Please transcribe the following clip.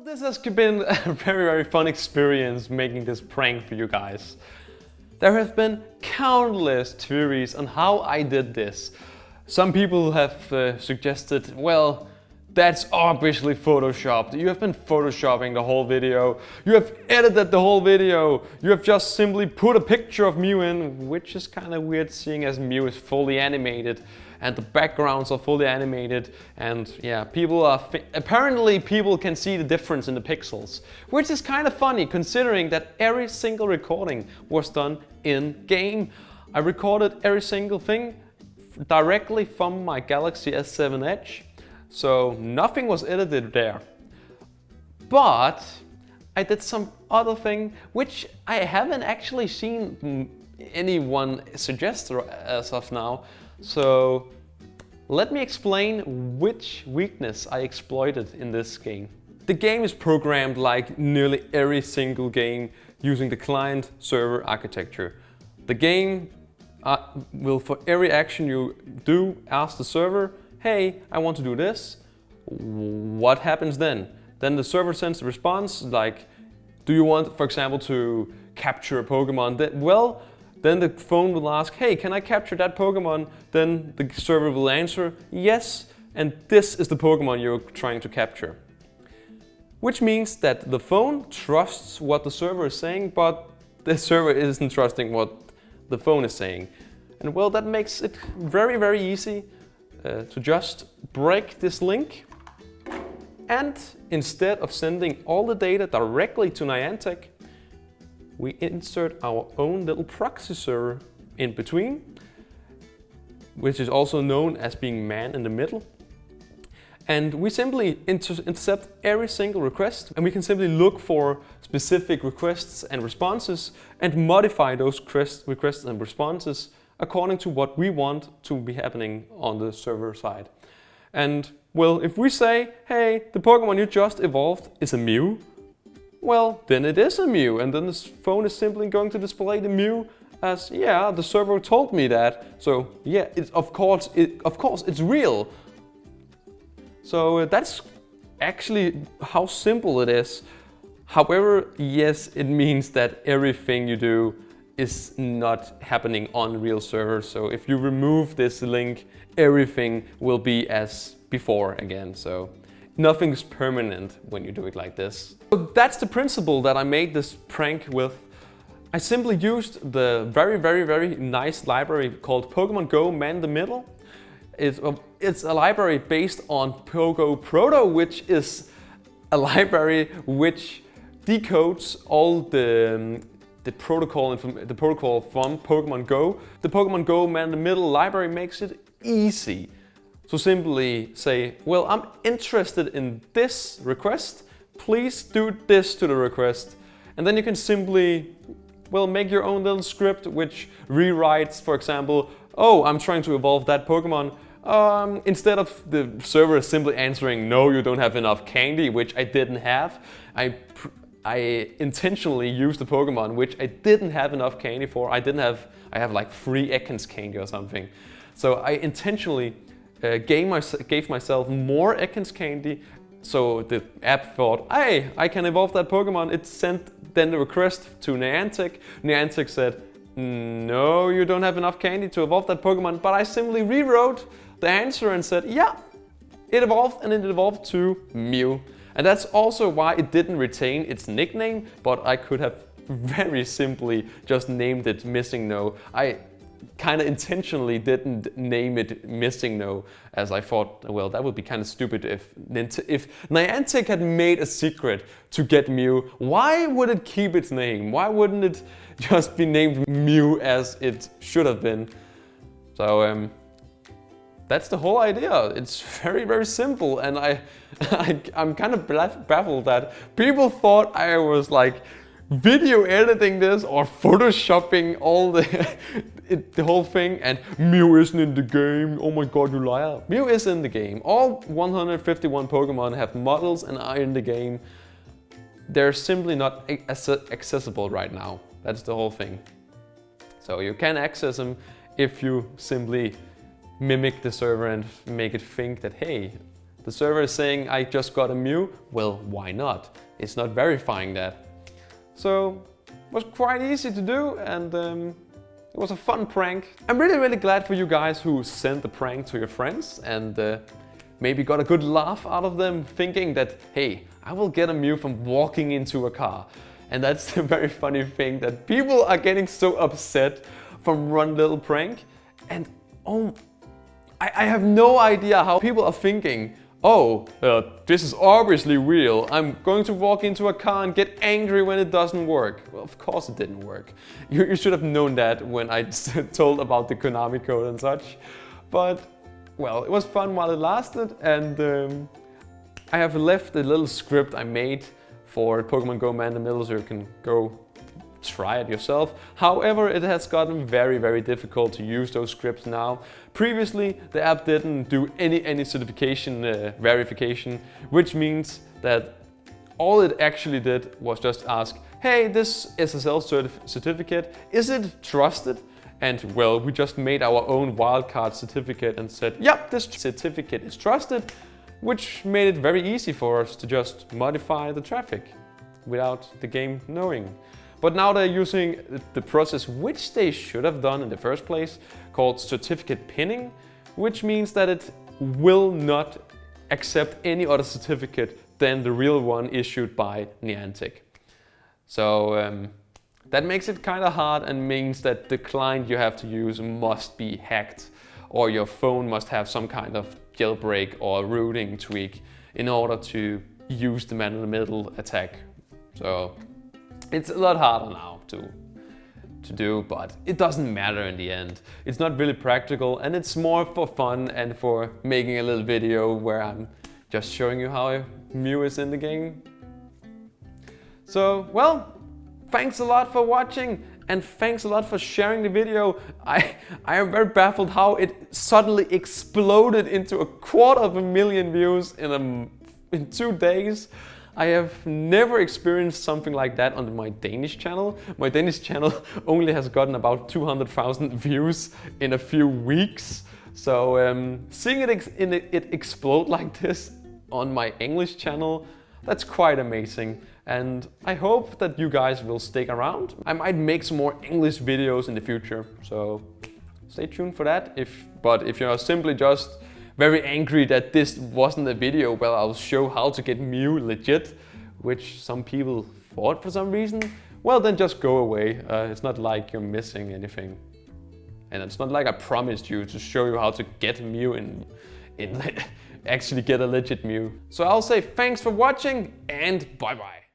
This has been a very fun experience making this prank for you guys. There have been countless theories on how I did this. Some people have suggested, well, that's obviously photoshopped. You have been photoshopping the whole video. You have edited the whole video. You have just simply put a picture of Mew in, which is kind of weird seeing as Mew is fully animated and the backgrounds are fully animated, and yeah, apparently people can see the difference in the pixels, which is kind of funny considering that every single recording was done in game. I recorded every single thing directly from my Galaxy S7 Edge, so nothing was edited there. But I did some other thing which I haven't actually seen anyone suggest as of now. So let me explain which weakness I exploited in this game. The game is programmed like nearly every single game using the client-server architecture. The game will, for every action you do, ask the server, hey, I want to do this. What happens then? Then the server sends a response like, do you want, for example, to capture a Pokemon? Then the phone will ask, hey, can I capture that Pokemon? Then the server will answer, yes, and this is the Pokemon you're trying to capture. Which means that the phone trusts what the server is saying, but the server isn't trusting what the phone is saying. And well, that makes it very easy to just break this link. And instead of sending all the data directly to Niantic, we insert our own little proxy server in between, which is also known as being man in the middle. And we simply intercept every single request, and we can simply look for specific requests and responses and modify those requests and responses according to what we want to be happening on the server side. And well, if we say, hey, the Pokemon you just evolved is a Mew, well, then it is a Mew, and then this phone is simply going to display the Mew as, yeah, the server told me that, so yeah, of course it's real. So that's actually how simple it is. However, yes, it means that everything you do is not happening on real servers. So if you remove this link, everything will be as before again. So nothing's permanent when you do it like this. So that's the principle that I made this prank with. I simply used the very nice library called Pokemon Go Man in the Middle. It's a library based on Pogo Proto, which is a library which decodes all the protocol from Pokemon Go. The Pokemon Go Man in the Middle library makes it easy. So simply say, well, I'm interested in this request, please do this to the request. And then you can simply, well, make your own little script which rewrites, for example, oh, I'm trying to evolve that Pokemon. Instead of the server simply answering, no, you don't have enough candy, which I didn't have, I intentionally used the Pokemon which I didn't have enough candy for. I have like 3 Ekans candy or something. So I intentionally gave myself more Ekans candy, so the app thought, hey, I can evolve that Pokemon. It sent then the request to Niantic. Niantic said, no, you don't have enough candy to evolve that Pokemon, but I simply rewrote the answer and said, yeah, it evolved, and it evolved to Mew. And that's also why it didn't retain its nickname, but I could have very simply just named it Missing No. I kind of intentionally didn't name it Missing No, as I thought, well, that would be kind of stupid if Niantic had made a secret to get Mew. Why would it keep its name? Why wouldn't it just be named Mew as it should have been? So that's the whole idea. It's very simple, and I'm kind of baffled that people thought I was like video editing this or photoshopping all the whole thing, and Mew isn't in the game, oh my god, you liar. Mew is in the game. All 151 Pokemon have models and are in the game. They're simply not accessible right now. That's the whole thing. So you can access them if you simply mimic the server and make it think that, hey, The server is saying I just got a Mew. Well, why not? It's not verifying that. So it was quite easy to do, and it was a fun prank. I'm really glad for you guys who sent the prank to your friends and maybe got a good laugh out of them, thinking that, hey, I will get a Mew from walking into a car. And that's the very funny thing, that people are getting so upset from one little prank. And I have no idea how people are thinking, oh, this is obviously real. I'm going to walk into a car and get angry when it doesn't work. Well, of course it didn't work. You should have known that when I told about the Konami code and such. But, well, it was fun while it lasted, and I have left a little script I made for Pokemon Go Man in the Middle, so you can go try it yourself. However, it has gotten very difficult to use those scripts now. Previously, the app didn't do any certification verification, which means that all it actually did was just ask, hey, this SSL certificate, is it trusted? And well, we just made our own wildcard certificate and said, yep, this certificate is trusted, which made it very easy for us to just modify the traffic without the game knowing. But now they're using the process which they should have done in the first place, called certificate pinning, which means that it will not accept any other certificate than the real one issued by Niantic. So that makes it kind of hard and means that the client you have to use must be hacked, or your phone must have some kind of jailbreak or routing tweak in order to use the man in the middle attack. So it's a lot harder now to do, but it doesn't matter in the end. It's not really practical, and it's more for fun and for making a little video where I'm just showing you how Mew is in the game. So, well, thanks a lot for watching, and thanks a lot for sharing the video. I am very baffled how it suddenly exploded into 250,000 views in 2 days. I have never experienced something like that on my Danish channel. My Danish channel only has gotten about 200,000 views in a few weeks. So seeing it explode like this on my English channel, that's quite amazing. And I hope that you guys will stick around. I might make some more English videos in the future, so stay tuned for that. But if you're simply just very angry that this wasn't a video, well, I'll show how to get Mew legit, which some people thought for some reason, well, then just go away. It's not like you're missing anything. And it's not like I promised you to show you how to get Mew and actually get a legit Mew. So I'll say thanks for watching, and bye bye.